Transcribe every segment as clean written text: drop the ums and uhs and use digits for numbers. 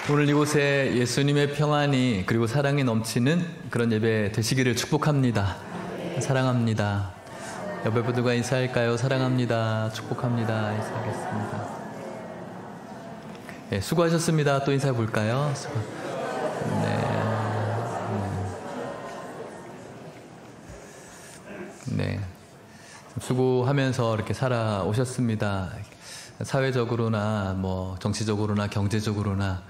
오늘 이곳에 예수님의 평안이 그리고 사랑이 넘치는 그런 예배 되시기를 축복합니다. 사랑합니다. 옆에 분들과 인사할까요? 사랑합니다. 축복합니다. 인사하겠습니다. 네, 수고하셨습니다. 또 인사해 볼까요? 네. 수고하면서 이렇게 살아오셨습니다. 사회적으로나 정치적으로나 경제적으로나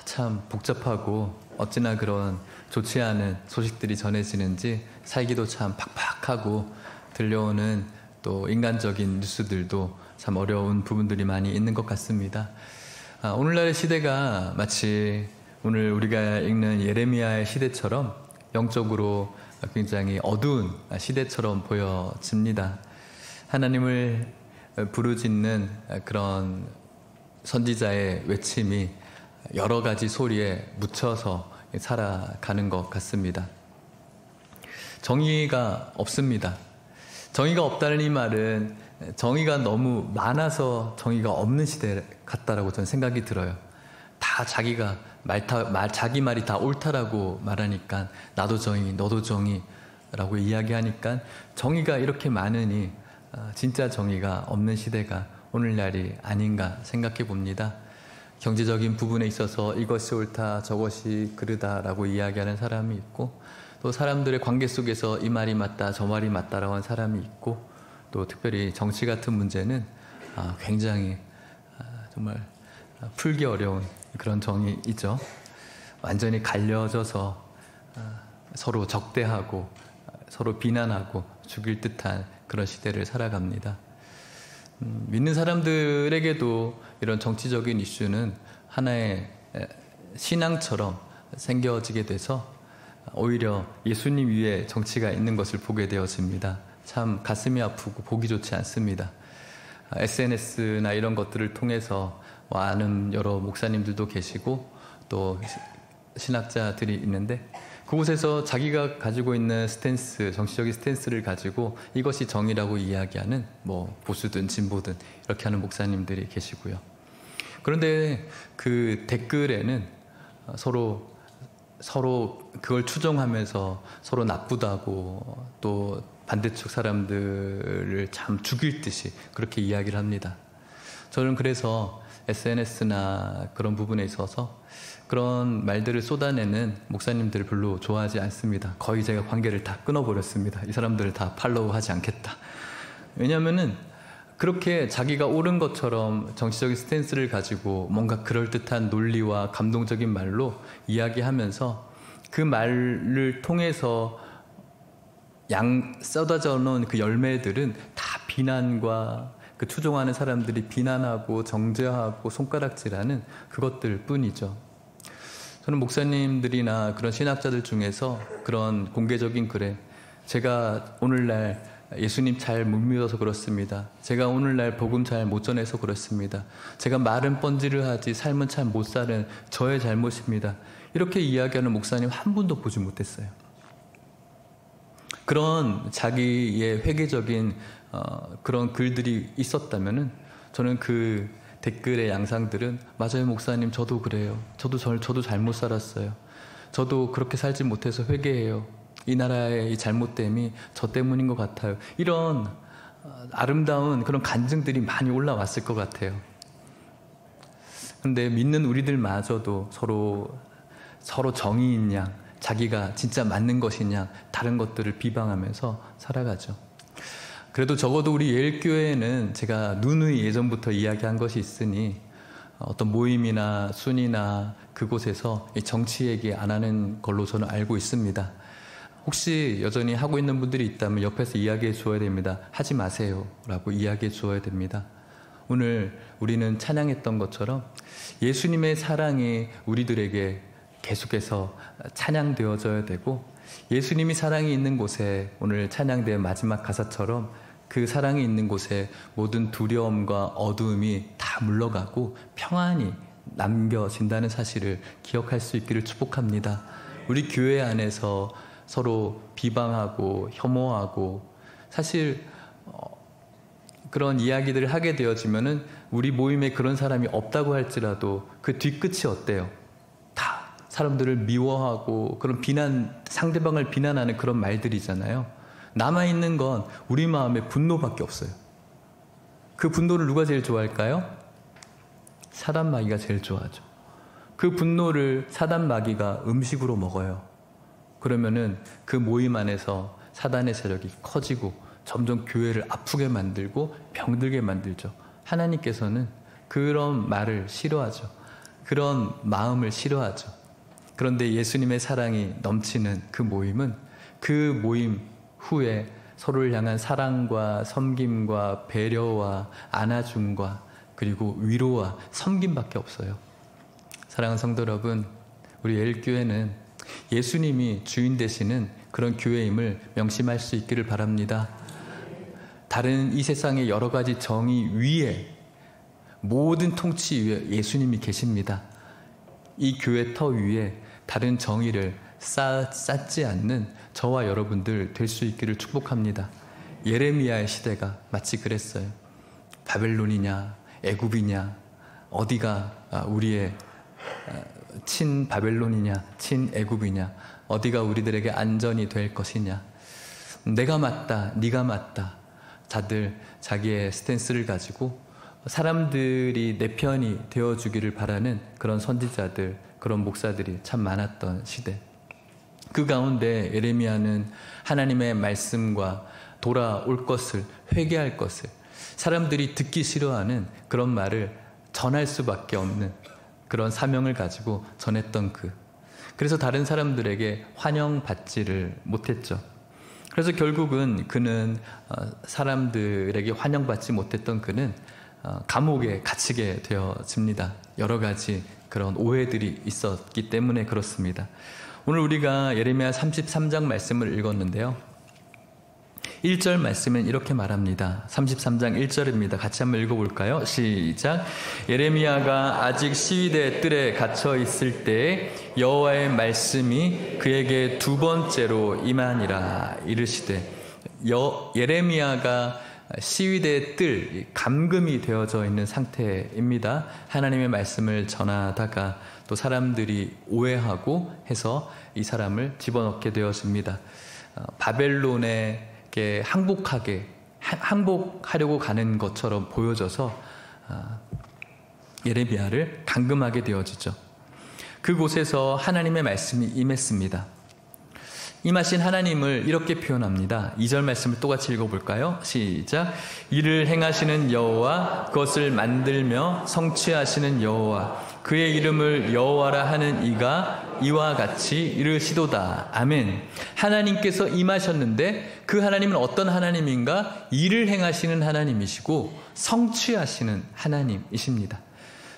참 복잡하고 어찌나 그런 좋지 않은 소식들이 전해지는지 살기도 참 팍팍하고 들려오는 또 인간적인 뉴스들도 참 어려운 부분들이 많이 있는 것 같습니다. 오늘날의 시대가 마치 오늘 우리가 읽는 예레미야의 시대처럼 영적으로 굉장히 어두운 시대처럼 보여집니다. 하나님을 부르짖는 그런 선지자의 외침이 여러 가지 소리에 묻혀서 살아가는 것 같습니다. 정의가 없습니다. 정의가 없다는 이 말은 정의가 너무 많아서 정의가 없는 시대 같다라고 저는 생각이 들어요. 다 자기가 자기 말이 다 옳다라고 말하니까 나도 정의, 너도 정의라고 이야기하니까 정의가 이렇게 많으니 진짜 정의가 없는 시대가 오늘날이 아닌가 생각해 봅니다. 경제적인 부분에 있어서 이것이 옳다, 저것이 그르다라고 이야기하는 사람이 있고 또 사람들의 관계 속에서 이 말이 맞다, 저 말이 맞다라고 하는 사람이 있고 또 특별히 정치 같은 문제는 굉장히 정말 풀기 어려운 그런 정의이죠. 완전히 갈려져서 서로 적대하고 서로 비난하고 죽일 듯한 그런 시대를 살아갑니다. 믿는 사람들에게도 이런 정치적인 이슈는 하나의 신앙처럼 생겨지게 돼서 오히려 예수님 위에 정치가 있는 것을 보게 되어집니다. 참 가슴이 아프고 보기 좋지 않습니다. SNS나 이런 것들을 통해서 아는 여러 목사님들도 계시고 또 신학자들이 있는데 그곳에서 자기가 가지고 있는 스탠스, 정치적인 스탠스를 가지고 이것이 정의라고 이야기하는 보수든 진보든 이렇게 하는 목사님들이 계시고요. 그런데 그 댓글에는 서로 그걸 추종하면서 서로 나쁘다고 또 반대쪽 사람들을 참 죽일 듯이 그렇게 이야기를 합니다. 저는 그래서 SNS나 그런 부분에 있어서 그런 말들을 쏟아내는 목사님들을 별로 좋아하지 않습니다. 거의 제가 관계를 다 끊어버렸습니다. 이 사람들을 다 팔로우하지 않겠다. 왜냐하면은 그렇게 자기가 옳은 것처럼 정치적인 스탠스를 가지고 뭔가 그럴듯한 논리와 감동적인 말로 이야기하면서 그 말을 통해서 쏟아져 놓은 그 열매들은 다 비난과 그 추종하는 사람들이 비난하고 정죄하고 손가락질하는 그것들 뿐이죠. 저는 목사님들이나 그런 신학자들 중에서 그런 공개적인 글에 제가 오늘날 예수님 잘 못 믿어서 그렇습니다. 제가 오늘날 복음 잘 못 전해서 그렇습니다. 제가 말은 뻔지를 하지 삶은 참 못 사는 저의 잘못입니다. 이렇게 이야기하는 목사님 한 분도 보지 못했어요. 그런 자기의 회개적인 그런 글들이 있었다면은 저는 그 댓글의 양상들은 맞아요 목사님 저도 그래요. 저도 잘못 살았어요. 저도 그렇게 살지 못해서 회개해요. 이 나라의 이 잘못됨이 저 때문인 것 같아요. 이런 아름다운 그런 간증들이 많이 올라왔을 것 같아요. 그런데 믿는 우리들마저도 서로 정의인 양 자기가 진짜 맞는 것이냐 다른 것들을 비방하면서 살아가죠. 그래도 적어도 우리 예일교회에는 제가 누누이 예전부터 이야기한 것이 있으니 어떤 모임이나 순이나 그곳에서 정치 얘기 안 하는 걸로 저는 알고 있습니다. 혹시 여전히 하고 있는 분들이 있다면 옆에서 이야기해 주어야 됩니다. 하지 마세요 라고 이야기해 주어야 됩니다. 오늘 우리는 찬양했던 것처럼 예수님의 사랑이 우리들에게 계속해서 찬양되어져야 되고 예수님이 사랑이 있는 곳에 오늘 찬양대의 마지막 가사처럼 그 사랑이 있는 곳에 모든 두려움과 어두움이 다 물러가고 평안이 남겨진다는 사실을 기억할 수 있기를 축복합니다. 우리 교회 안에서 서로 비방하고 혐오하고 사실 그런 이야기들을 하게 되어지면은 우리 모임에 그런 사람이 없다고 할지라도 그 뒤끝이 어때요? 사람들을 미워하고 그런 상대방을 비난하는 그런 말들이잖아요. 남아있는 건 우리 마음에 분노밖에 없어요. 그 분노를 누가 제일 좋아할까요? 사단 마귀가 제일 좋아하죠. 그 분노를 사단 마귀가 음식으로 먹어요. 그러면은 그 모임 안에서 사단의 세력이 커지고 점점 교회를 아프게 만들고 병들게 만들죠. 하나님께서는 그런 말을 싫어하죠. 그런 마음을 싫어하죠. 그런데 예수님의 사랑이 넘치는 그 모임은 그 모임 후에 서로를 향한 사랑과 섬김과 배려와 안아줌과 그리고 위로와 섬김밖에 없어요. 사랑하는 성도 여러분, 우리 엘교회는 예수님이 주인 되시는 그런 교회임을 명심할 수 있기를 바랍니다. 다른 이 세상의 여러 가지 정의 위에, 모든 통치 위에 예수님이 계십니다. 이 교회 터 위에 다른 정의를 쌓지 않는 저와 여러분들 될 수 있기를 축복합니다. 예레미야의 시대가 마치 그랬어요. 바벨론이냐 애굽이냐, 어디가 우리의 친 바벨론이냐 친 애굽이냐, 어디가 우리들에게 안전이 될 것이냐, 내가 맞다 네가 맞다, 다들 자기의 스탠스를 가지고 사람들이 내 편이 되어주기를 바라는 그런 선지자들, 그런 목사들이 참 많았던 시대. 그 가운데 예레미야는 하나님의 말씀과 돌아올 것을, 회개할 것을, 사람들이 듣기 싫어하는 그런 말을 전할 수밖에 없는 그런 사명을 가지고 전했던 그래서 다른 사람들에게 환영받지를 못했죠. 그래서 결국은 그는 사람들에게 환영받지 못했던 그는 감옥에 갇히게 되어집니다. 여러 가지 그런 오해들이 있었기 때문에 그렇습니다. 오늘 우리가 예레미야 33장 말씀을 읽었는데요. 1절 말씀은 이렇게 말합니다. 33장 1절입니다. 같이 한번 읽어볼까요? 시작. 예레미야가 아직 시위대 뜰에 갇혀 있을 때 여호와의 말씀이 그에게 두 번째로 임하니라. 이르시되, 예레미야가 시위대 뜰, 감금이 되어져 있는 상태입니다. 하나님의 말씀을 전하다가 또 사람들이 오해하고 해서 이 사람을 집어넣게 되었습니다. 바벨론에게 항복하려고 가는 것처럼 보여져서 예레미야를 감금하게 되어지죠. 그곳에서 하나님의 말씀이 임했습니다. 임하신 하나님을 이렇게 표현합니다. 2절 말씀을 똑같이 읽어볼까요? 시작. 이를 행하시는 여호와, 그것을 만들며 성취하시는 여호와, 그의 이름을 여호와라 하는 이가 이와 같이 이르시도다. 아멘. 하나님께서 임하셨는데 그 하나님은 어떤 하나님인가? 일을 행하시는 하나님이시고 성취하시는 하나님이십니다.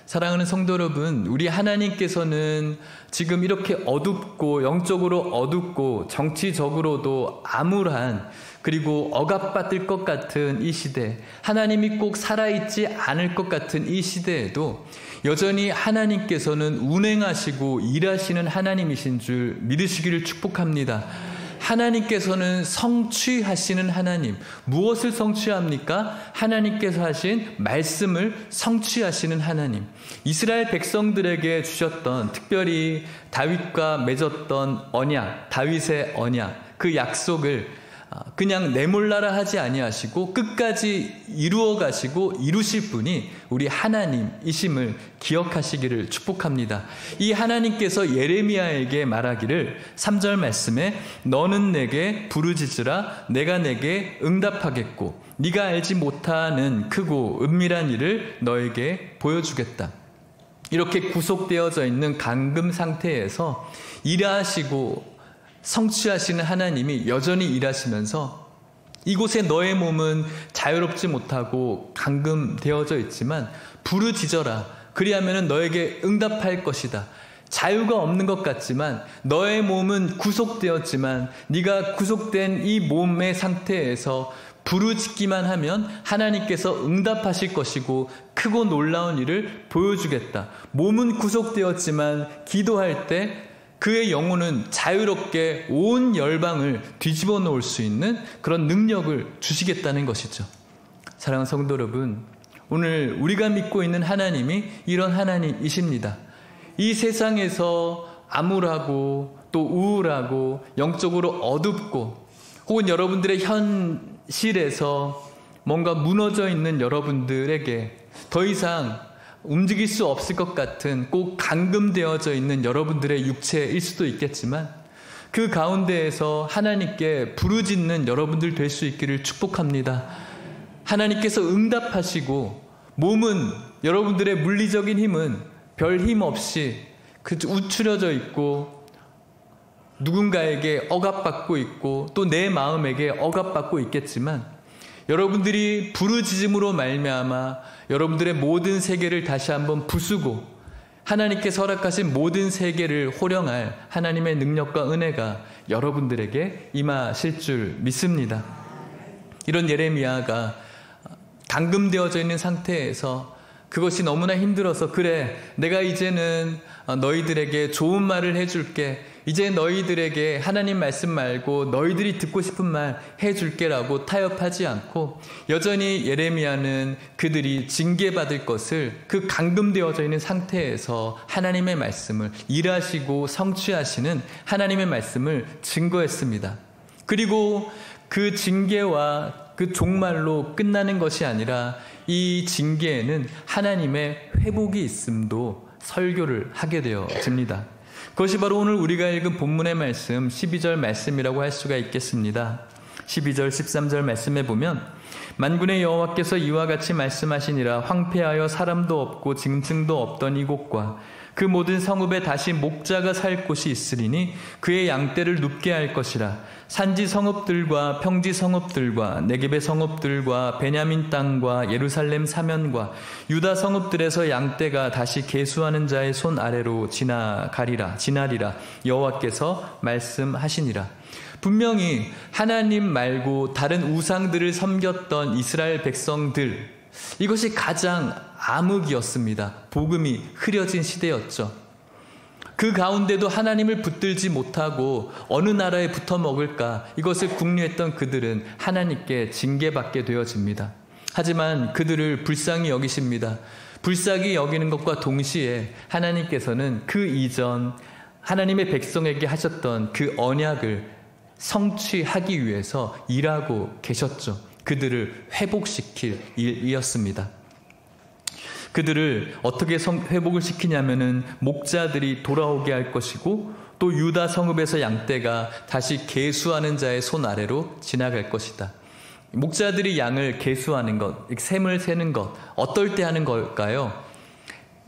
사랑하는 성도 여러분, 우리 하나님께서는 지금 이렇게 어둡고 영적으로 어둡고 정치적으로도 암울한, 그리고 억압받을 것 같은 이 시대, 하나님이 꼭 살아있지 않을 것 같은 이 시대에도 여전히 하나님께서는 운행하시고 일하시는 하나님이신 줄 믿으시기를 축복합니다. 하나님께서는 성취하시는 하나님. 무엇을 성취합니까? 하나님께서 하신 말씀을 성취하시는 하나님. 이스라엘 백성들에게 주셨던, 특별히 다윗과 맺었던 언약, 다윗의 언약, 그 약속을 그냥 내몰라라 하지 아니하시고 끝까지 이루어 가시고 이루실 분이 우리 하나님이심을 기억하시기를 축복합니다. 이 하나님께서 예레미야에게 말하기를 3절 말씀에 너는 내게 부르짖으라 내가 내게 응답하겠고 네가 알지 못하는 크고 은밀한 일을 너에게 보여주겠다. 이렇게 구속되어져 있는 감금 상태에서 일하시고 성취하시는 하나님이 여전히 일하시면서 이곳에 너의 몸은 자유롭지 못하고 감금되어져 있지만 부르짖어라. 그리하면 너에게 응답할 것이다. 자유가 없는 것 같지만 너의 몸은 구속되었지만 네가 구속된 이 몸의 상태에서 부르짖기만 하면 하나님께서 응답하실 것이고 크고 놀라운 일을 보여주겠다. 몸은 구속되었지만 기도할 때 그의 영혼은 자유롭게 온 열방을 뒤집어 놓을 수 있는 그런 능력을 주시겠다는 것이죠. 사랑하는 성도 여러분, 오늘 우리가 믿고 있는 하나님이 이런 하나님이십니다. 이 세상에서 암울하고 또 우울하고 영적으로 어둡고 혹은 여러분들의 현실에서 뭔가 무너져 있는 여러분들에게 더 이상 움직일 수 없을 것 같은 꼭 감금되어져 있는 여러분들의 육체일 수도 있겠지만 그 가운데에서 하나님께 부르짖는 여러분들 될 수 있기를 축복합니다. 하나님께서 응답하시고 몸은 여러분들의 물리적인 힘은 별 힘 없이 우추려져 있고 누군가에게 억압받고 있고 또 내 마음에게 억압받고 있겠지만 여러분들이 부르짖음으로 말미암아 여러분들의 모든 세계를 다시 한번 부수고 하나님께서 허락하신 모든 세계를 호령할 하나님의 능력과 은혜가 여러분들에게 임하실 줄 믿습니다. 이런 예레미야가 감금되어져 있는 상태에서 그것이 너무나 힘들어서 그래 내가 이제는 너희들에게 좋은 말을 해줄게 이제 너희들에게 하나님 말씀 말고 너희들이 듣고 싶은 말 해줄게라고 타협하지 않고 여전히 예레미야는 그들이 징계받을 것을 그 감금되어져 있는 상태에서 하나님의 말씀을 일하시고 성취하시는 하나님의 말씀을 증거했습니다. 그리고 그 징계와 그 종말로 끝나는 것이 아니라 이 징계에는 하나님의 회복이 있음도 설교를 하게 되어집니다. 그것이 바로 오늘 우리가 읽은 본문의 말씀 12절 말씀이라고 할 수가 있겠습니다. 12절 13절 말씀에 보면 만군의 여호와께서 이와 같이 말씀하시니라 황폐하여 사람도 없고 짐승도 없던 이곳과 그 모든 성읍에 다시 목자가 살 곳이 있으리니 그의 양떼를 눕게 할 것이라. 산지 성읍들과 평지 성읍들과 네겝의 성읍들과 베냐민 땅과 예루살렘 사면과 유다 성읍들에서 양떼가 다시 계수하는 자의 손 아래로 지나리라 여호와께서 말씀하시니라. 분명히 하나님 말고 다른 우상들을 섬겼던 이스라엘 백성들, 이것이 가장 암흑이었습니다. 복음이 흐려진 시대였죠. 그 가운데도 하나님을 붙들지 못하고 어느 나라에 붙어 먹을까 이것을 궁리했던 그들은 하나님께 징계받게 되어집니다. 하지만 그들을 불쌍히 여기십니다. 불쌍히 여기는 것과 동시에 하나님께서는 그 이전 하나님의 백성에게 하셨던 그 언약을 성취하기 위해서 일하고 계셨죠. 그들을 회복시킬 일이었습니다. 그들을 어떻게 회복을 시키냐면은 목자들이 돌아오게 할 것이고 또 유다 성읍에서 양떼가 다시 계수하는 자의 손 아래로 지나갈 것이다. 목자들이 양을 계수하는 것, 셈을 세는 것, 어떨 때 하는 걸까요?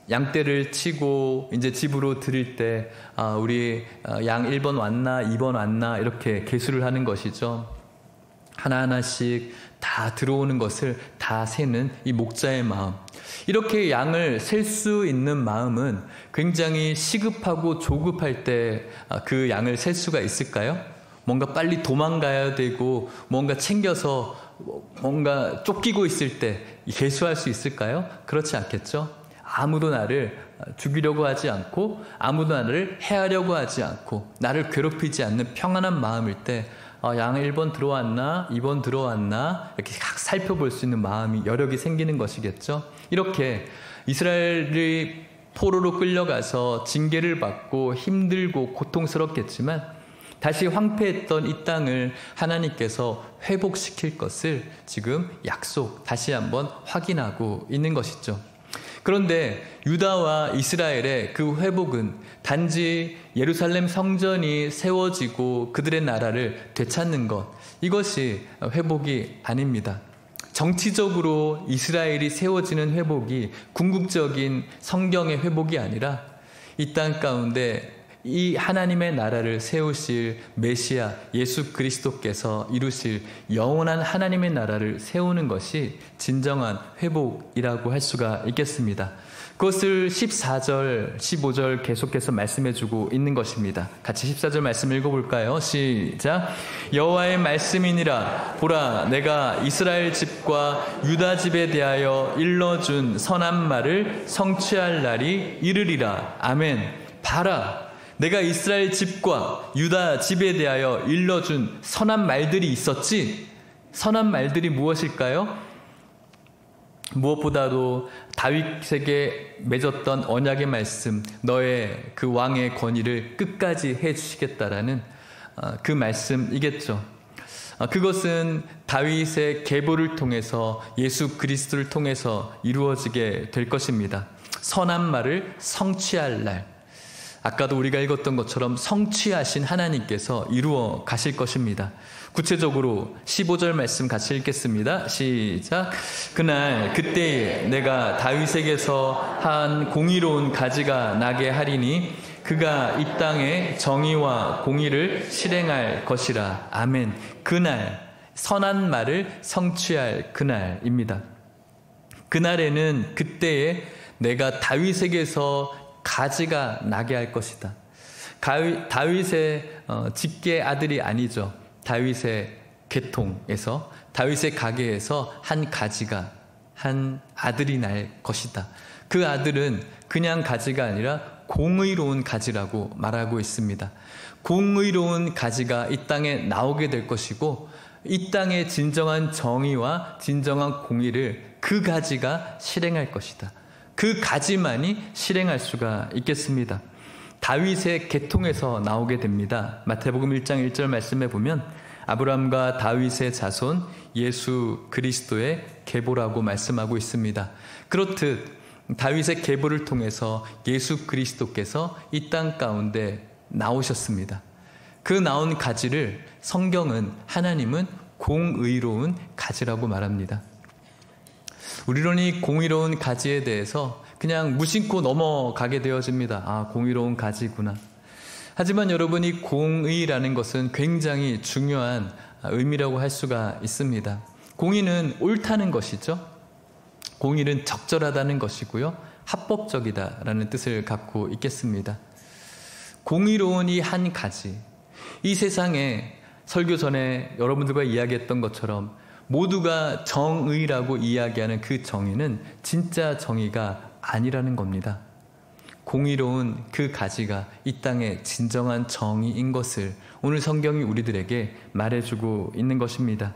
양떼를 치고 이제 집으로 들일 때 우리 양 1번 왔나 2번 왔나 이렇게 계수를 하는 것이죠. 하나하나씩 다 들어오는 것을 다 세는 이 목자의 마음, 이렇게 양을 셀 수 있는 마음은 굉장히 시급하고 조급할 때 그 양을 셀 수가 있을까요? 뭔가 빨리 도망가야 되고 뭔가 챙겨서 뭔가 쫓기고 있을 때 계수할 수 있을까요? 그렇지 않겠죠? 아무도 나를 죽이려고 하지 않고 아무도 나를 해하려고 하지 않고 나를 괴롭히지 않는 평안한 마음일 때 양 1번 들어왔나 2번 들어왔나 이렇게 살펴볼 수 있는 마음이 여력이 생기는 것이겠죠. 이렇게 이스라엘이 포로로 끌려가서 징계를 받고 힘들고 고통스럽겠지만 다시 황폐했던 이 땅을 하나님께서 회복시킬 것을 지금 다시 한번 확인하고 있는 것이죠. 그런데 유다와 이스라엘의 그 회복은 단지 예루살렘 성전이 세워지고 그들의 나라를 되찾는 것, 이것이 회복이 아닙니다. 정치적으로 이스라엘이 세워지는 회복이 궁극적인 성경의 회복이 아니라 이 땅 가운데 이 하나님의 나라를 세우실 메시아 예수 그리스도께서 이루실 영원한 하나님의 나라를 세우는 것이 진정한 회복이라고 할 수가 있겠습니다. 그것을 14절, 15절 계속해서 말씀해주고 있는 것입니다. 같이 14절 말씀 읽어볼까요? 시작. 여호와의 말씀이니라. 보라, 내가 이스라엘 집과 유다 집에 대하여 일러준 선한 말을 성취할 날이 이르리라. 아멘. 봐라, 내가 이스라엘 집과 유다 집에 대하여 일러준 선한 말들이 있었지. 선한 말들이 무엇일까요? 무엇보다도 다윗에게 맺었던 언약의 말씀, 너의 그 왕의 권위를 끝까지 해주시겠다라는 그 말씀이겠죠. 그것은 다윗의 계보를 통해서 예수 그리스도를 통해서 이루어지게 될 것입니다. 선한 말을 성취할 날, 아까도 우리가 읽었던 것처럼 성취하신 하나님께서 이루어 가실 것입니다. 구체적으로 15절 말씀 같이 읽겠습니다. 시작. 그날 그때에 내가 다윗에게서 한 공의로운 가지가 나게 하리니 그가 이 땅에 정의와 공의를 실행할 것이라. 아멘. 그날, 선한 말을 성취할 그날입니다. 그날에는 그때에 내가 다윗에게서 가지가 나게 할 것이다. 다윗의 직계 아들이 아니죠. 다윗의 계통에서, 다윗의 가계에서 한 가지가, 한 아들이 날 것이다. 그 아들은 그냥 가지가 아니라 공의로운 가지라고 말하고 있습니다. 공의로운 가지가 이 땅에 나오게 될 것이고, 이 땅의 진정한 정의와 진정한 공의를 그 가지가 실행할 것이다. 그 가지만이 실행할 수가 있겠습니다. 다윗의 계통에서 나오게 됩니다. 마태복음 1장 1절 말씀에 보면 아브라함과 다윗의 자손 예수 그리스도의 계보라고 말씀하고 있습니다. 그렇듯 다윗의 계보를 통해서 예수 그리스도께서 이 땅 가운데 나오셨습니다. 그 나온 가지를 성경은, 하나님은 공의로운 가지라고 말합니다. 우리는 이 공의로운 가지에 대해서 그냥 무심코 넘어가게 되어집니다. 아, 공의로운 가지구나. 하지만 여러분, 이 공의라는 것은 굉장히 중요한 의미라고 할 수가 있습니다. 공의는 옳다는 것이죠. 공의는 적절하다는 것이고요. 합법적이다라는 뜻을 갖고 있겠습니다. 공의로운 이 한 가지, 이 세상에 설교 전에 여러분들과 이야기했던 것처럼 모두가 정의라고 이야기하는 그 정의는 진짜 정의가 아니라는 겁니다. 공의로운 그 가지가 이 땅의 진정한 정의인 것을 오늘 성경이 우리들에게 말해주고 있는 것입니다.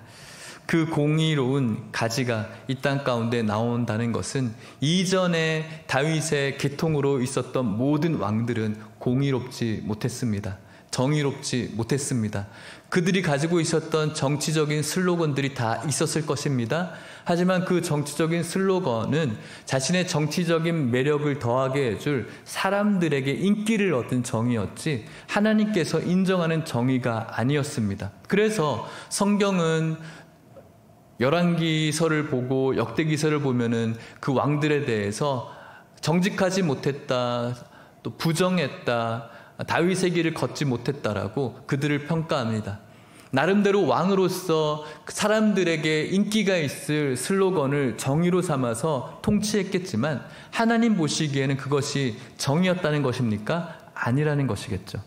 그 공의로운 가지가 이 땅 가운데 나온다는 것은 이전에 다윗의 계통으로 있었던 모든 왕들은 공의롭지 못했습니다. 정의롭지 못했습니다. 그들이 가지고 있었던 정치적인 슬로건들이 다 있었을 것입니다. 하지만 그 정치적인 슬로건은 자신의 정치적인 매력을 더하게 해줄 사람들에게 인기를 얻은 정의였지 하나님께서 인정하는 정의가 아니었습니다. 그래서 성경은 열왕기서를 보고 역대기서를 보면은 그 왕들에 대해서 정직하지 못했다, 또 부정했다, 다윗의 길을 걷지 못했다라고 그들을 평가합니다. 나름대로 왕으로서 사람들에게 인기가 있을 슬로건을 정의로 삼아서 통치했겠지만 하나님 보시기에는 그것이 정의였다는 것입니까? 아니라는 것이겠죠.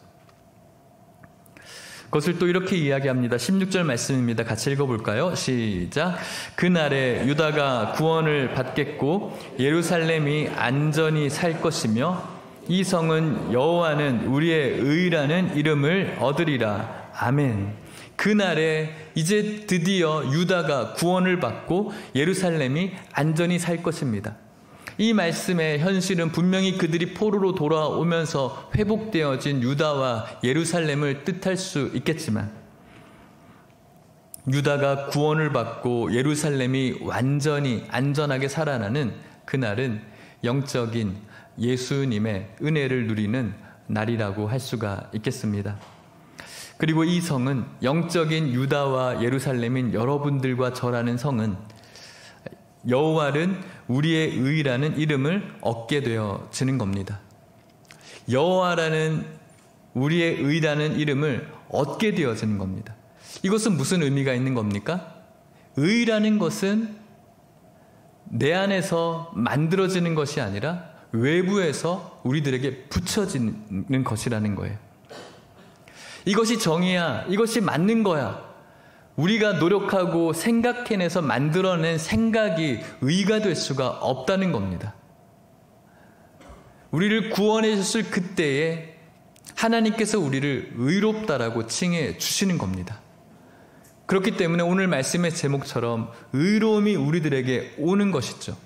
그것을 또 이렇게 이야기합니다. 16절 말씀입니다. 같이 읽어볼까요? 시작. 그날에 유다가 구원을 받겠고 예루살렘이 안전히 살 것이며 이 성은 여호와는 우리의 의라는 이름을 얻으리라. 아멘. 그날에 이제 드디어 유다가 구원을 받고 예루살렘이 안전히 살 것입니다. 이 말씀의 현실은 분명히 그들이 포로로 돌아오면서 회복되어진 유다와 예루살렘을 뜻할 수 있겠지만 유다가 구원을 받고 예루살렘이 완전히 안전하게 살아나는 그날은 영적인 예수님의 은혜를 누리는 날이라고 할 수가 있겠습니다. 그리고 이 성은, 영적인 유다와 예루살렘인 여러분들과 저라는 성은 여호와는 우리의 의라는 이름을 얻게 되어지는 겁니다. 여호와라는 우리의 의라는 이름을 얻게 되어지는 겁니다. 이것은 무슨 의미가 있는 겁니까? 의라는 것은 내 안에서 만들어지는 것이 아니라 외부에서 우리들에게 붙여지는 것이라는 거예요. 이것이 정의야, 이것이 맞는 거야. 우리가 노력하고 생각해내서 만들어낸 생각이 의가 될 수가 없다는 겁니다. 우리를 구원해 주셨을 그때에 하나님께서 우리를 의롭다라고 칭해 주시는 겁니다. 그렇기 때문에 오늘 말씀의 제목처럼 의로움이 우리들에게 오는 것이죠.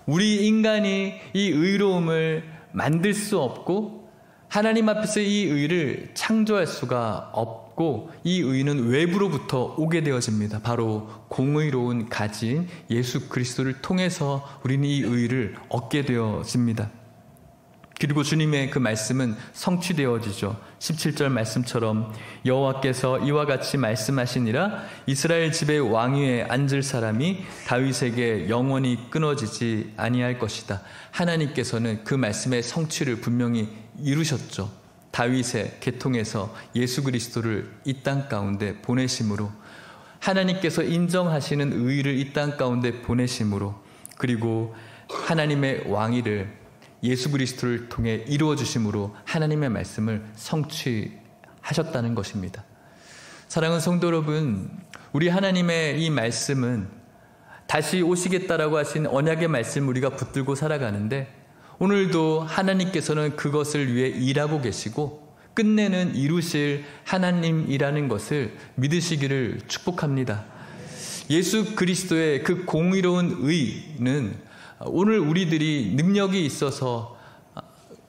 우리 인간이 이 의로움을 만들 수 없고 하나님 앞에서 이 의를 창조할 수가 없고 이 의는 외부로부터 오게 되어집니다. 바로 공의로운 가진 예수 그리스도를 통해서 우리는 이 의를 얻게 되어집니다. 그리고 주님의 그 말씀은 성취되어지죠. 17절 말씀처럼 여호와께서 이와 같이 말씀하시니라 이스라엘 집의 왕위에 앉을 사람이 다윗에게 영원히 끊어지지 아니할 것이다. 하나님께서는 그 말씀의 성취를 분명히 이루셨죠. 다윗의 계통에서 예수 그리스도를 이 땅 가운데 보내심으로 하나님께서 인정하시는 의를 이 땅 가운데 보내심으로 그리고 하나님의 왕위를 예수 그리스도를 통해 이루어 주심으로 하나님의 말씀을 성취하셨다는 것입니다. 사랑하는 성도 여러분, 우리 하나님의 이 말씀은 다시 오시겠다라고 하신 언약의 말씀을 우리가 붙들고 살아가는데 오늘도 하나님께서는 그것을 위해 일하고 계시고 끝내는 이루실 하나님이라는 것을 믿으시기를 축복합니다. 예수 그리스도의 그 공의로운 의는 오늘 우리들이 능력이 있어서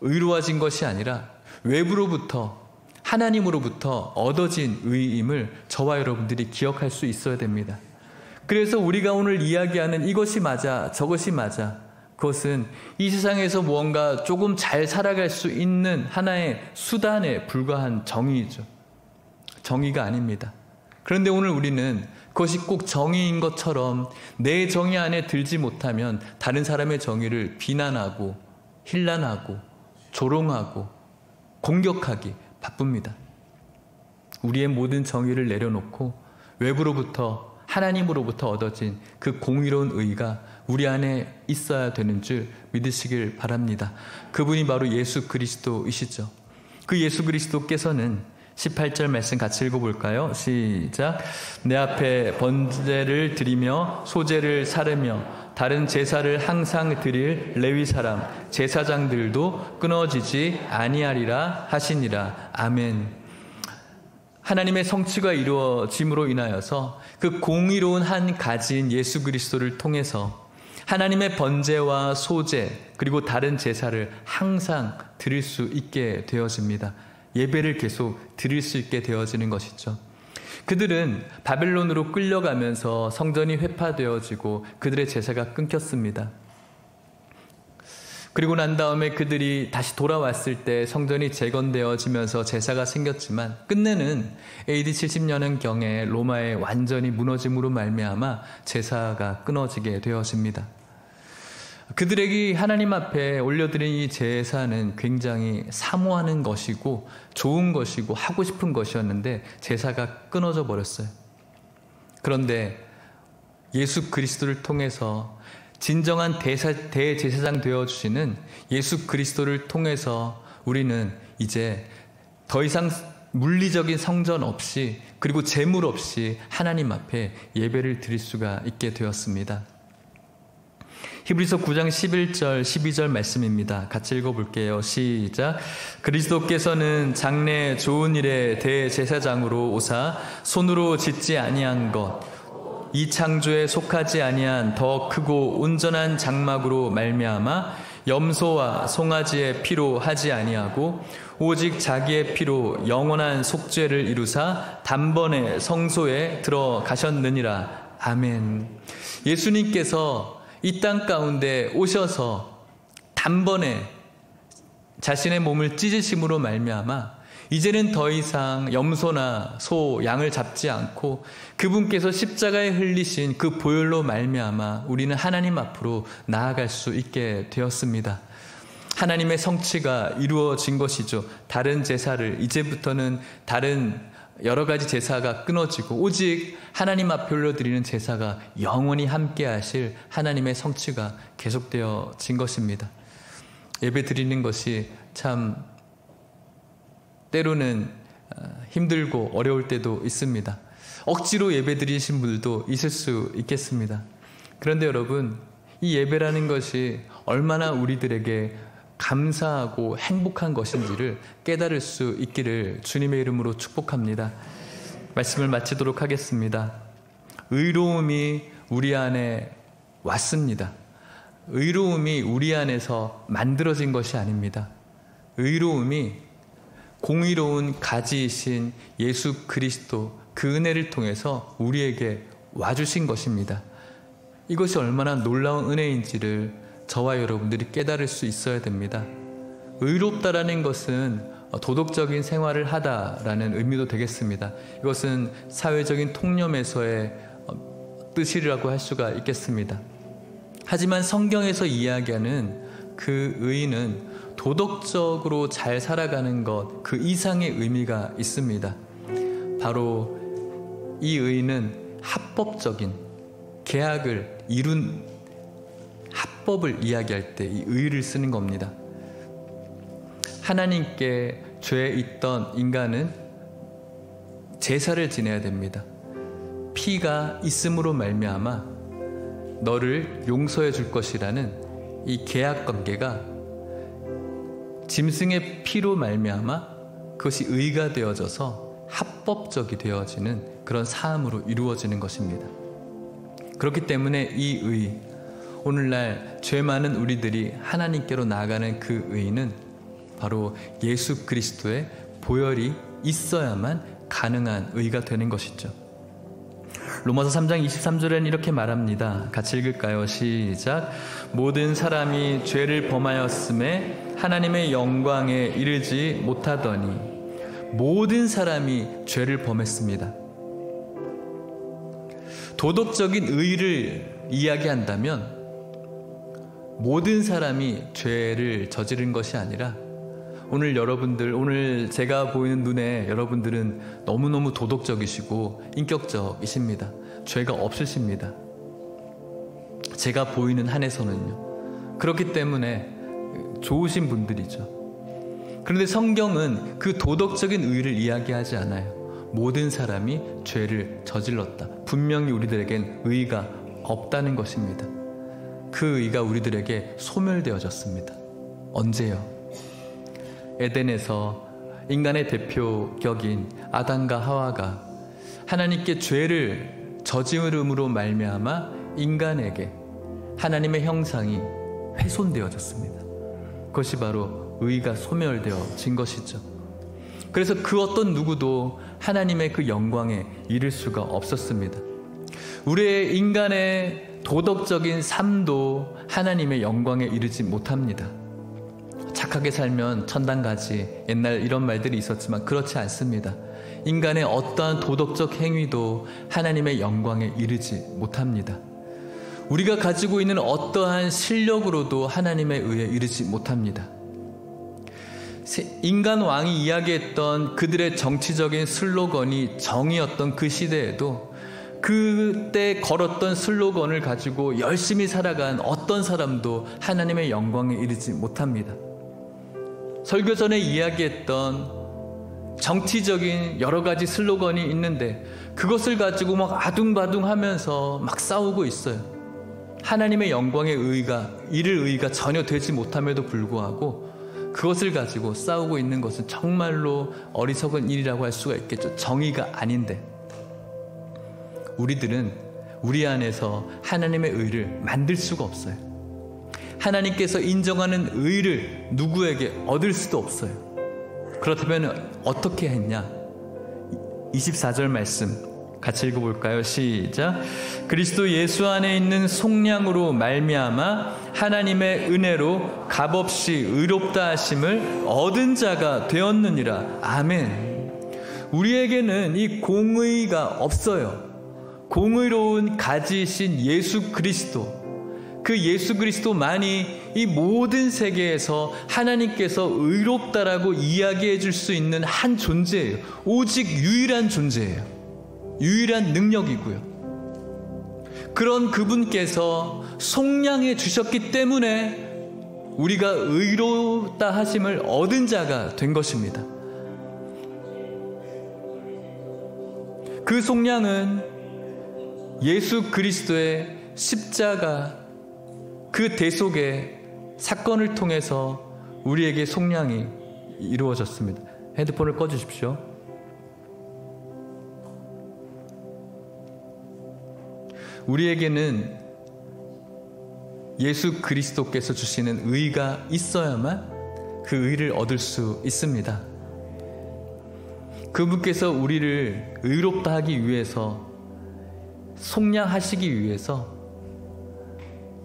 의로워진 것이 아니라 외부로부터 하나님으로부터 얻어진 의임을 저와 여러분들이 기억할 수 있어야 됩니다. 그래서 우리가 오늘 이야기하는 이것이 맞아 저것이 맞아 그것은 이 세상에서 무언가 조금 잘 살아갈 수 있는 하나의 수단에 불과한 정의이죠. 정의가 아닙니다. 그런데 오늘 우리는 그것이 꼭 정의인 것처럼 내 정의 안에 들지 못하면 다른 사람의 정의를 비난하고 힐난하고 조롱하고 공격하기 바쁩니다. 우리의 모든 정의를 내려놓고 외부로부터 하나님으로부터 얻어진 그 공의로운 의가 우리 안에 있어야 되는 줄 믿으시길 바랍니다. 그분이 바로 예수 그리스도이시죠. 그 예수 그리스도께서는 18절 말씀 같이 읽어볼까요? 시작. 내 앞에 번제를 드리며 소제를 사르며 다른 제사를 항상 드릴 레위 사람 제사장들도 끊어지지 아니하리라 하시니라. 아멘. 하나님의 성취가 이루어짐으로 인하여서 그 공의로운 한 가지인 예수 그리스도를 통해서 하나님의 번제와 소제 그리고 다른 제사를 항상 드릴 수 있게 되어집니다. 예배를 계속 드릴 수 있게 되어지는 것이죠. 그들은 바벨론으로 끌려가면서 성전이 회파되어지고 그들의 제사가 끊겼습니다. 그리고 난 다음에 그들이 다시 돌아왔을 때 성전이 재건되어지면서 제사가 생겼지만 끝내는 AD 70년경에 로마의 완전히 무너짐으로 말미암아 제사가 끊어지게 되어집니다. 그들에게 하나님 앞에 올려드린 이 제사는 굉장히 사모하는 것이고 좋은 것이고 하고 싶은 것이었는데 제사가 끊어져 버렸어요. 그런데 예수 그리스도를 통해서 진정한 대제사장 되어주시는 예수 그리스도를 통해서 우리는 이제 더 이상 물리적인 성전 없이 그리고 제물 없이 하나님 앞에 예배를 드릴 수가 있게 되었습니다. 히브리서 9장 11절 12절 말씀입니다. 같이 읽어볼게요. 시작. 그리스도께서는 장래 좋은 일의 대제사장으로 오사 손으로 짓지 아니한 것 이 창조에 속하지 아니한 더 크고 온전한 장막으로 말미암아 염소와 송아지의 피로 하지 아니하고 오직 자기의 피로 영원한 속죄를 이루사 단번에 성소에 들어가셨느니라. 아멘. 예수님께서 이 땅 가운데 오셔서 단번에 자신의 몸을 찢으심으로 말미암아 이제는 더 이상 염소나 소, 양을 잡지 않고 그분께서 십자가에 흘리신 그 보혈로 말미암아 우리는 하나님 앞으로 나아갈 수 있게 되었습니다. 하나님의 성취가 이루어진 것이죠. 다른 제사를 이제부터는 다른 여러 가지 제사가 끊어지고 오직 하나님 앞에 올려드리는 제사가 영원히 함께 하실 하나님의 성취가 계속되어진 것입니다. 예배 드리는 것이 참 때로는 힘들고 어려울 때도 있습니다. 억지로 예배 드리신 분들도 있을 수 있겠습니다. 그런데 여러분, 이 예배라는 것이 얼마나 우리들에게 감사하고 행복한 것인지를 깨달을 수 있기를 주님의 이름으로 축복합니다. 말씀을 마치도록 하겠습니다. 의로움이 우리 안에 왔습니다. 의로움이 우리 안에서 만들어진 것이 아닙니다. 의로움이 공의로운 가지이신 예수 그리스도 그 은혜를 통해서 우리에게 와주신 것입니다. 이것이 얼마나 놀라운 은혜인지를 저와 여러분들이 깨달을 수 있어야 됩니다. 의롭다라는 것은 도덕적인 생활을 하다라는 의미도 되겠습니다. 이것은 사회적인 통념에서의 뜻이라고 할 수가 있겠습니다. 하지만 성경에서 이야기하는 그 의는 도덕적으로 잘 살아가는 것, 그 이상의 의미가 있습니다. 바로 이 의는 합법적인 계약을 이룬 합법을 이야기할 때 이 의를 쓰는 겁니다. 하나님께 죄에 있던 인간은 제사를 지내야 됩니다. 피가 있음으로 말미암아 너를 용서해 줄 것이라는 이 계약 관계가 짐승의 피로 말미암아 그것이 의가 되어져서 합법적이 되어지는 그런 사함으로 이루어지는 것입니다. 그렇기 때문에 이 의, 오늘날 죄 많은 우리들이 하나님께로 나아가는 그 의는 바로 예수 그리스도의 보혈이 있어야만 가능한 의가 되는 것이죠. 로마서 3장 23절에는 이렇게 말합니다. 같이 읽을까요? 시작. 모든 사람이 죄를 범하였음에 하나님의 영광에 이르지 못하더니 모든 사람이 죄를 범했습니다. 도덕적인 의를 이야기한다면 모든 사람이 죄를 저지른 것이 아니라 오늘 제가 보이는 눈에 여러분들은 너무너무 도덕적이시고 인격적이십니다. 죄가 없으십니다. 제가 보이는 한에서는요. 그렇기 때문에 좋으신 분들이죠. 그런데 성경은 그 도덕적인 의를 이야기하지 않아요. 모든 사람이 죄를 저질렀다. 분명히 우리들에겐 의가 없다는 것입니다. 그 의가 우리들에게 소멸되어졌습니다. 언제요? 에덴에서 인간의 대표격인 아담과 하와가 하나님께 죄를 저지름으로 말미암아 인간에게 하나님의 형상이 훼손되어졌습니다. 그것이 바로 의가 소멸되어진 것이죠. 그래서 그 어떤 누구도 하나님의 그 영광에 이를 수가 없었습니다. 우리의 인간의 도덕적인 삶도 하나님의 영광에 이르지 못합니다. 착하게 살면 천당 가지, 옛날 이런 말들이 있었지만 그렇지 않습니다. 인간의 어떠한 도덕적 행위도 하나님의 영광에 이르지 못합니다. 우리가 가지고 있는 어떠한 실력으로도 하나님의 의에 이르지 못합니다. 인간 왕이 이야기했던 그들의 정치적인 슬로건이 정의였던 그 시대에도 그때 걸었던 슬로건을 가지고 열심히 살아간 어떤 사람도 하나님의 영광에 이르지 못합니다. 설교 전에 이야기했던 정치적인 여러 가지 슬로건이 있는데 그것을 가지고 막 아둥바둥하면서 막 싸우고 있어요. 하나님의 영광의 의가 이를 의가 전혀 되지 못함에도 불구하고 그것을 가지고 싸우고 있는 것은 정말로 어리석은 일이라고 할 수가 있겠죠. 정의가 아닌데 우리들은 우리 안에서 하나님의 의를 만들 수가 없어요. 하나님께서 인정하는 의를 누구에게 얻을 수도 없어요. 그렇다면 어떻게 했냐? 24절 말씀 같이 읽어볼까요? 시작. 그리스도 예수 안에 있는 속량으로 말미암아 하나님의 은혜로 값없이 의롭다 하심을 얻은 자가 되었느니라. 아멘. 우리에게는 이 공의가 없어요. 공의로운 가지이신 예수 그리스도, 그 예수 그리스도만이 이 모든 세계에서 하나님께서 의롭다라고 이야기해 줄 수 있는 한 존재예요. 오직 유일한 존재예요. 유일한 능력이고요. 그런 그분께서 속량해 주셨기 때문에 우리가 의롭다 하심을 얻은 자가 된 것입니다. 그 속량은 예수 그리스도의 십자가 그 대속의 사건을 통해서 우리에게 속량이 이루어졌습니다. 핸드폰을 꺼주십시오. 우리에게는 예수 그리스도께서 주시는 의가 있어야만 그 의를 얻을 수 있습니다. 그분께서 우리를 의롭다 하기 위해서, 속량하시기 위해서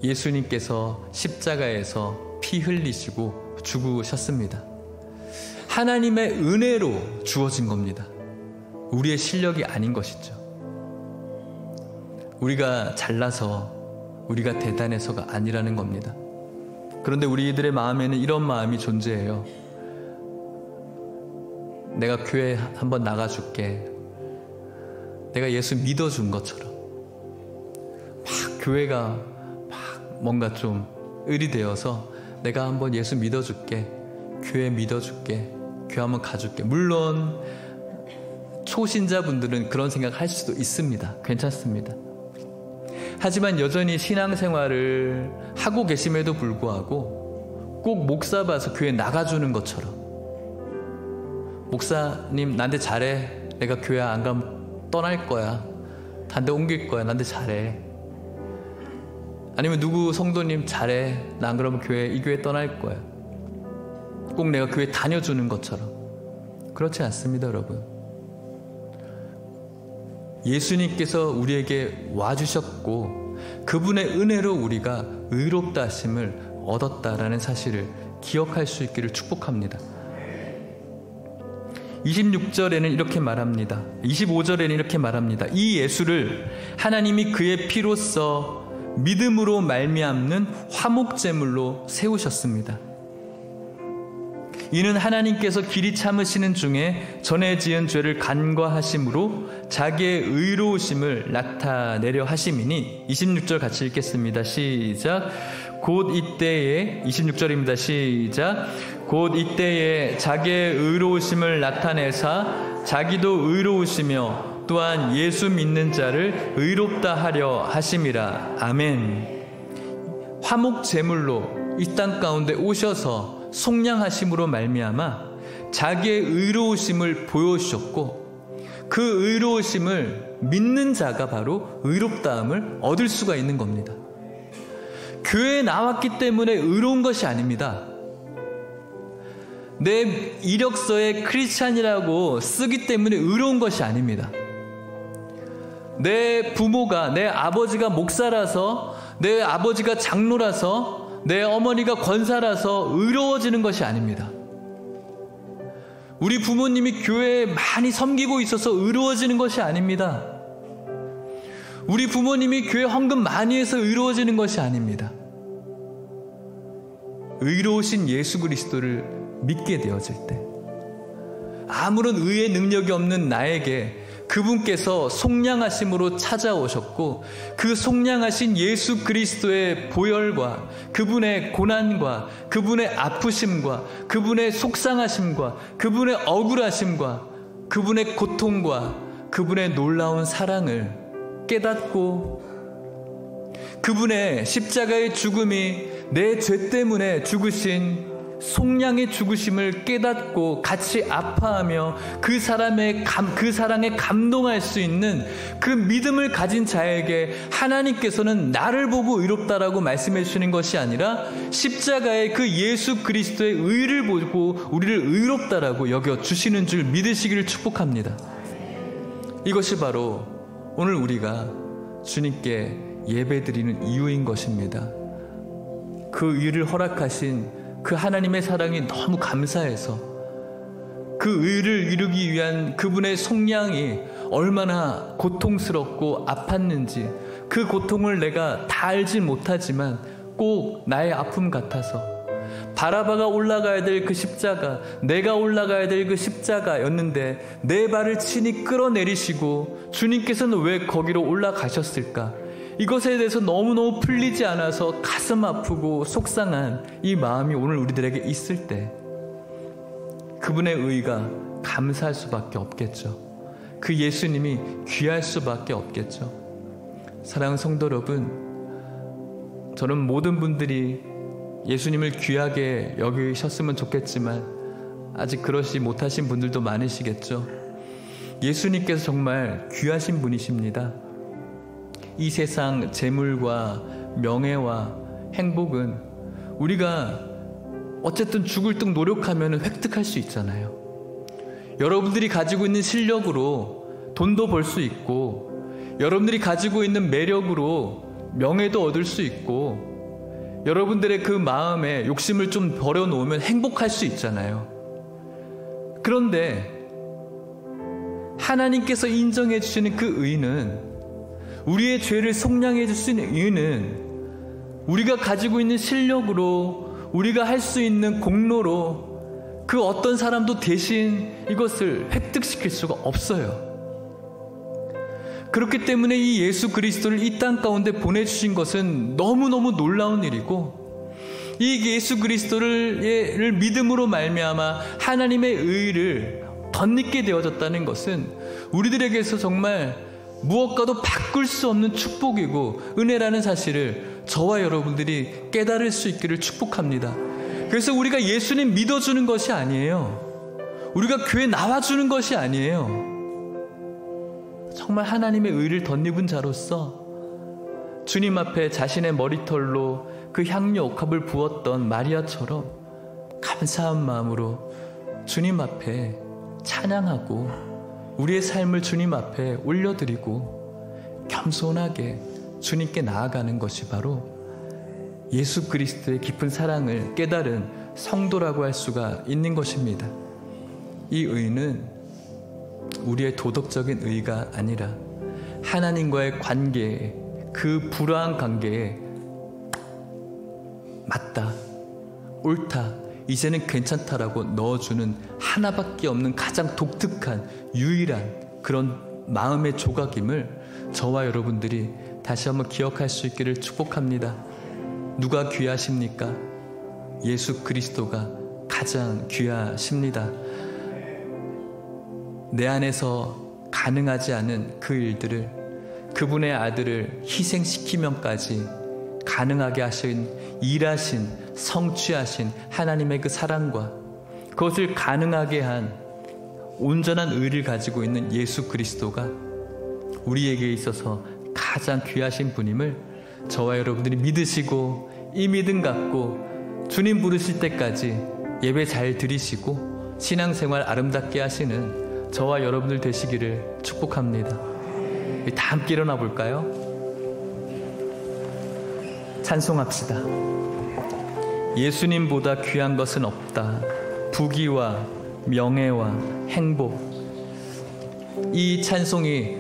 예수님께서 십자가에서 피 흘리시고 죽으셨습니다. 하나님의 은혜로 주어진 겁니다. 우리의 실력이 아닌 것이죠. 우리가 잘나서, 우리가 대단해서가 아니라는 겁니다. 그런데 우리들의 마음에는 이런 마음이 존재해요. 내가 교회 한번 나가줄게. 내가 예수 믿어준 것처럼 막 교회가 막 뭔가 좀 을이 되어서 내가 한번 예수 믿어줄게. 교회 믿어줄게. 교회 한번 가줄게. 물론 초신자분들은 그런 생각할 수도 있습니다. 괜찮습니다. 하지만 여전히 신앙생활을 하고 계심에도 불구하고 꼭 목사 봐서 교회 나가주는 것처럼, 목사님 나한테 잘해. 내가 교회 안 가면 떠날 거야. 다른 데 옮길 거야. 나한테 잘해. 아니면 누구 성도님 잘해. 나 안 그러면 이 교회 떠날 거야. 꼭 내가 교회 다녀주는 것처럼. 그렇지 않습니다, 여러분. 예수님께서 우리에게 와주셨고 그분의 은혜로 우리가 의롭다 하심을 얻었다라는 사실을 기억할 수 있기를 축복합니다. 26절에는 이렇게 말합니다. 25절에는 이렇게 말합니다. 이 예수를 하나님이 그의 피로써 믿음으로 말미암는 화목제물로 세우셨습니다. 이는 하나님께서 길이 참으시는 중에 전에 지은 죄를 간과하심으로 자기의 의로우심을 나타내려 하심이니. 26절 같이 읽겠습니다. 시작. 곧 이때에, 26절입니다. 시작. 곧 이때에 자기의 의로우심을 나타내사 자기도 의로우시며 또한 예수 믿는 자를 의롭다 하려 하심이라. 아멘. 화목제물로 이 땅 가운데 오셔서 속량하심으로 말미암아 자기의 의로우심을 보여주셨고 그 의로우심을 믿는 자가 바로 의롭다함을 얻을 수가 있는 겁니다. 교회에 나왔기 때문에 의로운 것이 아닙니다. 내 이력서에 크리스찬이라고 쓰기 때문에 의로운 것이 아닙니다. 내 부모가, 내 아버지가 목사라서, 내 아버지가 장로라서, 내 어머니가 권사라서 의로워지는 것이 아닙니다. 우리 부모님이 교회에 많이 섬기고 있어서 의로워지는 것이 아닙니다. 우리 부모님이 교회 헌금 많이 해서 의로워지는 것이 아닙니다. 의로우신 예수 그리스도를 믿게 되어질 때, 아무런 의의 능력이 없는 나에게 그분께서 속량하심으로 찾아오셨고 그 속량하신 예수 그리스도의 보혈과 그분의 고난과 그분의 아프심과 그분의 속상하심과 그분의 억울하심과 그분의 고통과 그분의 놀라운 사랑을 깨닫고 그분의 십자가의 죽음이 내 죄 때문에 죽으신 속량의 죽으심을 깨닫고 같이 아파하며 그 사람의 그 사랑에 감동할 수 있는 그 믿음을 가진 자에게 하나님께서는 나를 보고 의롭다라고 말씀해 주시는 것이 아니라 십자가의 그 예수 그리스도의 의를 보고 우리를 의롭다라고 여겨 주시는 줄 믿으시기를 축복합니다. 이것이 바로 오늘 우리가 주님께 예배드리는 이유인 것입니다. 그 의를 허락하신 그 하나님의 사랑이 너무 감사해서 그 의를 이루기 위한 그분의 속량이 얼마나 고통스럽고 아팠는지 그 고통을 내가 다 알지 못하지만 꼭 나의 아픔 같아서 바라바가 올라가야 될 그 십자가, 내가 올라가야 될 그 십자가였는데 내 발을 친히 끌어내리시고 주님께서는 왜 거기로 올라가셨을까? 이것에 대해서 너무너무 풀리지 않아서 가슴 아프고 속상한 이 마음이 오늘 우리들에게 있을 때 그분의 의가 감사할 수밖에 없겠죠. 그 예수님이 귀할 수밖에 없겠죠. 사랑하는 성도 여러분, 저는 모든 분들이 예수님을 귀하게 여기셨으면 좋겠지만 아직 그러시 못하신 분들도 많으시겠죠. 예수님께서 정말 귀하신 분이십니다. 이 세상 재물과 명예와 행복은 우리가 어쨌든 죽을 듯 노력하면 획득할 수 있잖아요. 여러분들이 가지고 있는 실력으로 돈도 벌 수 있고, 여러분들이 가지고 있는 매력으로 명예도 얻을 수 있고, 여러분들의 그 마음에 욕심을 좀 버려놓으면 행복할 수 있잖아요. 그런데 하나님께서 인정해 주시는 그 의는, 우리의 죄를 속량해 주시는 의는 우리가 가지고 있는 실력으로, 우리가 할 수 있는 공로로 그 어떤 사람도 대신 이것을 획득시킬 수가 없어요. 그렇기 때문에 이 예수 그리스도를 이 땅 가운데 보내주신 것은 너무너무 놀라운 일이고, 이 예수 그리스도를 믿음으로 말미암아 하나님의 의를 덧입게 되어졌다는 것은 우리들에게서 정말 무엇과도 바꿀 수 없는 축복이고 은혜라는 사실을 저와 여러분들이 깨달을 수 있기를 축복합니다. 그래서 우리가 예수님 믿어주는 것이 아니에요. 우리가 교회 나와주는 것이 아니에요. 정말 하나님의 의를 덧입은 자로서 주님 앞에 자신의 머리털로 그 향료 옥합을 부었던 마리아처럼 감사한 마음으로 주님 앞에 찬양하고 우리의 삶을 주님 앞에 올려드리고 겸손하게 주님께 나아가는 것이 바로 예수 그리스도의 깊은 사랑을 깨달은 성도라고 할 수가 있는 것입니다. 이 의는 우리의 도덕적인 의가 아니라 하나님과의 관계에, 그 불화한 관계에 맞다, 옳다, 이제는 괜찮다라고 넣어주는 하나밖에 없는 가장 독특한 유일한 그런 마음의 조각임을 저와 여러분들이 다시 한번 기억할 수 있기를 축복합니다. 누가 귀하십니까? 예수 그리스도가 가장 귀하십니다. 내 안에서 가능하지 않은 그 일들을, 그분의 아들을 희생시키면까지 가능하게 하신, 일하신, 성취하신 하나님의 그 사랑과 그것을 가능하게 한 온전한 의를 가지고 있는 예수 그리스도가 우리에게 있어서 가장 귀하신 분임을 저와 여러분들이 믿으시고, 이 믿음 갖고 주님 부르실 때까지 예배 잘 드리시고 신앙생활 아름답게 하시는 저와 여러분들 되시기를 축복합니다. 다 함께 일어나 볼까요? 찬송합시다. 예수님보다 귀한 것은 없다. 부귀와 명예와 행복. 이 찬송이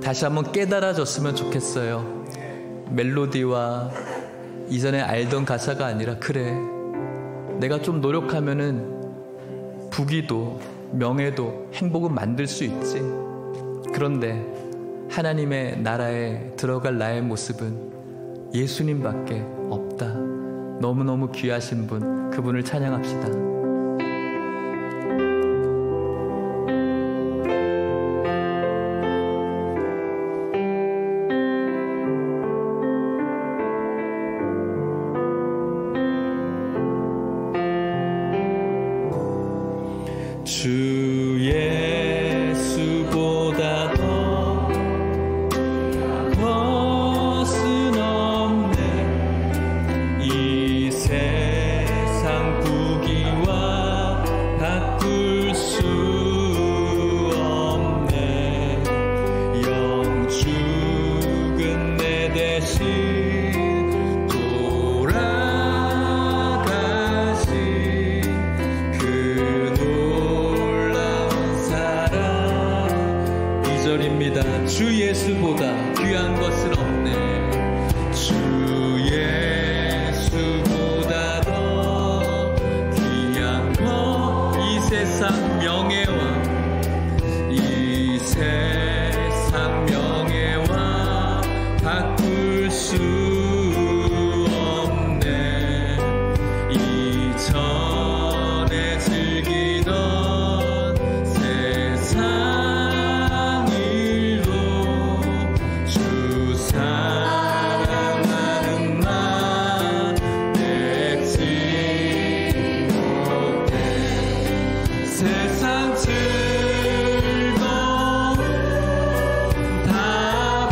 다시 한번 깨달아졌으면 좋겠어요. 멜로디와 이전에 알던 가사가 아니라, 그래, 내가 좀 노력하면은 부귀도 명예도 행복은 만들 수 있지. 그런데 하나님의 나라에 들어갈 나의 모습은 예수님밖에 없다. 너무너무 귀하신 분, 그분을 찬양합시다. 주 예수보다 더 것은 없네. 이 세상 부귀와 바꿀 수 없네. 영축은 내 대신 돌아가신 그 주 예수보다 귀한 것은 없네. 주 예수보다 더 귀한 것, 이 세상 명예와, 이 세상 명예와 바꿀 수 없네. 이전에 즐기던 세상 세상 즐거움 다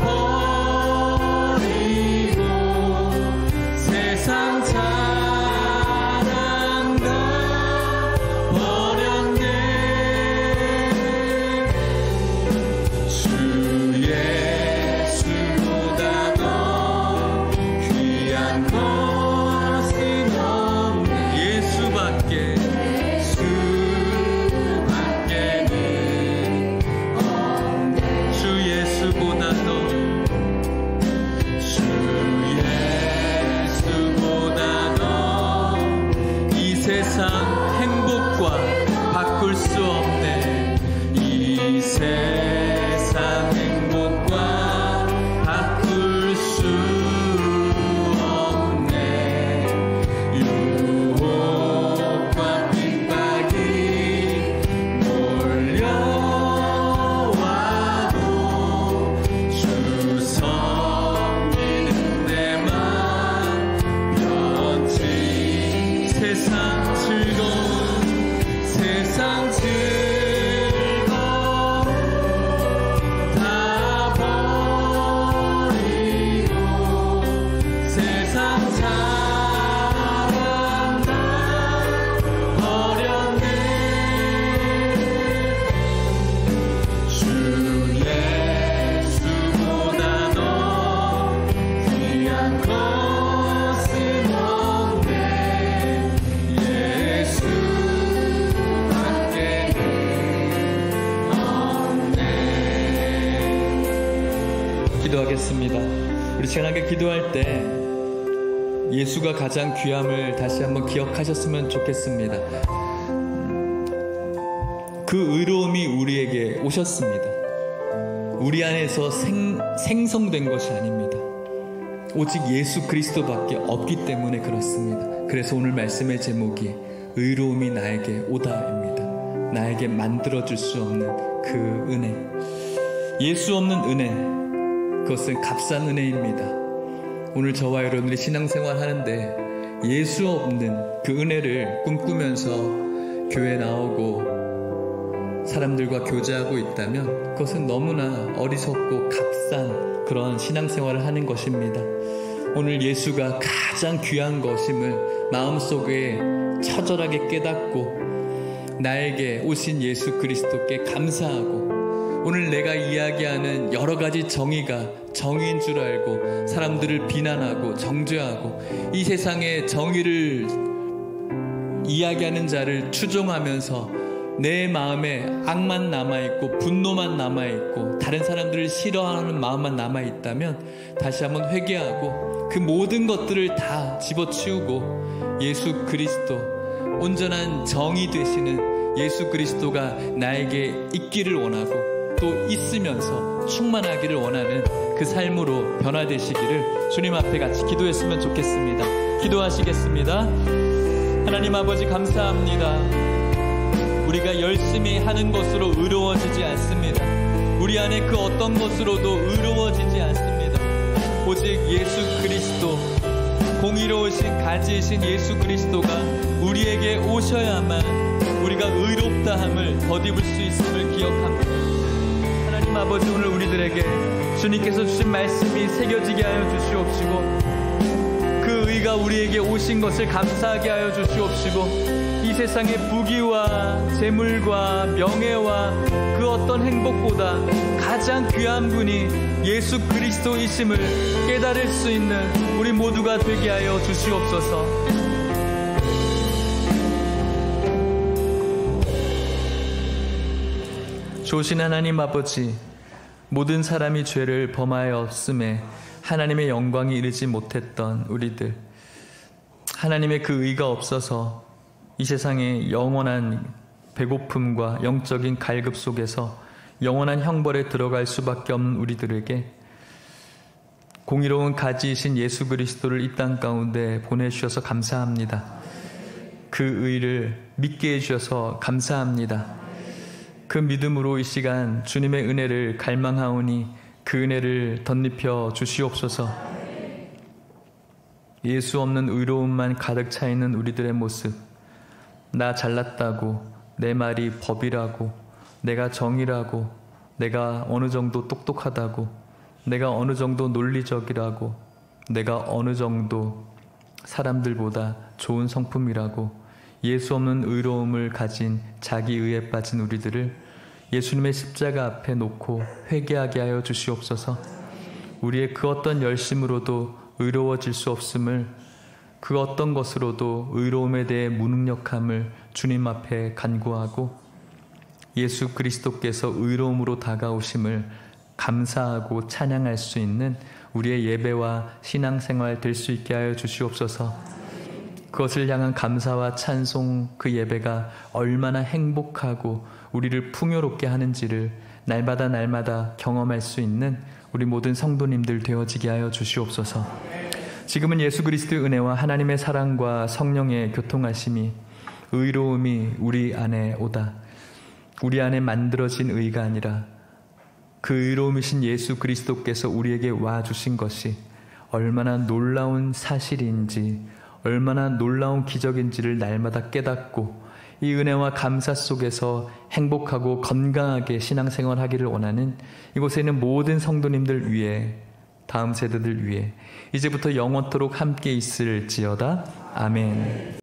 바꿀 수 없네. 이 세상 행복과 바꿀 수 없네. 유혹과 핍박이 몰려와도 주 섬기는 내 맘 변치. 세상 즐거운 세상 즐거움 다 버리고 세상 사랑 다 버렸네. 주 예수보다 더 귀한 것은 없네. 기도하겠습니다. 우리 시간 함께 기도할 때 예수가 가장 귀함을 다시 한번 기억하셨으면 좋겠습니다. 그 의로움이 우리에게 오셨습니다. 우리 안에서 생성된 것이 아닙니다. 오직 예수 그리스도밖에 없기 때문에 그렇습니다. 그래서 오늘 말씀의 제목이 의로움이 나에게 오다입니다. 나에게 만들어줄 수 없는 그 은혜, 예수 없는 은혜, 그것은 값싼 은혜입니다. 오늘 저와 여러분들이 신앙생활 하는데 예수 없는 그 은혜를 꿈꾸면서 교회 나오고 사람들과 교제하고 있다면 그것은 너무나 어리석고 값싼 그런 신앙생활을 하는 것입니다. 오늘 예수가 가장 귀한 것임을 마음속에 처절하게 깨닫고 나에게 오신 예수 그리스도께 감사하고, 오늘 내가 이야기하는 여러 가지 정의가 정의인 줄 알고 사람들을 비난하고 정죄하고 이 세상에 정의를 이야기하는 자를 추종하면서 내 마음에 악만 남아있고 분노만 남아있고 다른 사람들을 싫어하는 마음만 남아있다면 다시 한번 회개하고 그 모든 것들을 다 집어치우고 예수 그리스도, 온전한 정의 되시는 예수 그리스도가 나에게 있기를 원하고 또 있으면서 충만하기를 원하는 그 삶으로 변화되시기를 주님 앞에 같이 기도했으면 좋겠습니다. 기도하시겠습니다. 하나님 아버지, 감사합니다. 우리가 열심히 하는 것으로 의로워지지 않습니다. 우리 안에 그 어떤 것으로도 의로워지지 않습니다. 오직 예수 그리스도, 공의로우신 가지이신 예수 그리스도가 우리에게 오셔야만 우리가 의롭다함을 덧입을 수 있음을 기억합니다. 하나님 아버지, 오늘 우리들에게 주님께서 주신 말씀이 새겨지게 하여 주시옵시고 그 의가 우리에게 오신 것을 감사하게 하여 주시옵시고 이 세상의 부귀와 재물과 명예와 그 어떤 행복보다 가장 귀한 분이 예수 그리스도이심을 깨달을 수 있는 우리 모두가 되게 하여 주시옵소서. 좋으신 하나님 아버지, 모든 사람이 죄를 범하였음에 하나님의 영광이 이르지 못했던 우리들, 하나님의 그 의가 없어서 이 세상의 영원한 배고픔과 영적인 갈급 속에서 영원한 형벌에 들어갈 수밖에 없는 우리들에게 공의로운 가지이신 예수 그리스도를 이 땅 가운데 보내주셔서 감사합니다. 그 의를 믿게 해주셔서 감사합니다. 그 믿음으로 이 시간 주님의 은혜를 갈망하오니 그 은혜를 덧입혀 주시옵소서. 예수 없는 의로움만 가득 차 있는 우리들의 모습, 나 잘났다고, 내 말이 법이라고, 내가 정의라고, 내가 어느 정도 똑똑하다고, 내가 어느 정도 논리적이라고, 내가 어느 정도 사람들보다 좋은 성품이라고 예수 없는 의로움을 가진 자기의에 빠진 우리들을 예수님의 십자가 앞에 놓고 회개하게 하여 주시옵소서. 우리의 그 어떤 열심으로도 의로워질 수 없음을, 그 어떤 것으로도 의로움에 대해 무능력함을 주님 앞에 간구하고 예수 그리스도께서 의로움으로 다가오심을 감사하고 찬양할 수 있는 우리의 예배와 신앙생활 될 수 있게 하여 주시옵소서. 그것을 향한 감사와 찬송, 그 예배가 얼마나 행복하고 우리를 풍요롭게 하는지를 날마다 경험할 수 있는 우리 모든 성도님들 되어지게 하여 주시옵소서. 지금은 예수 그리스도의 은혜와 하나님의 사랑과 성령의 교통하심이, 의로움이 우리 안에 오다. 우리 안에 만들어진 의가 아니라 그 의로움이신 예수 그리스도께서 우리에게 와주신 것이 얼마나 놀라운 사실인지, 얼마나 놀라운 기적인지를 날마다 깨닫고 이 은혜와 감사 속에서 행복하고 건강하게 신앙생활하기를 원하는 이곳에 있는 모든 성도님들 위해, 다음 세대들 위해 이제부터 영원토록 함께 있을지어다. 아멘.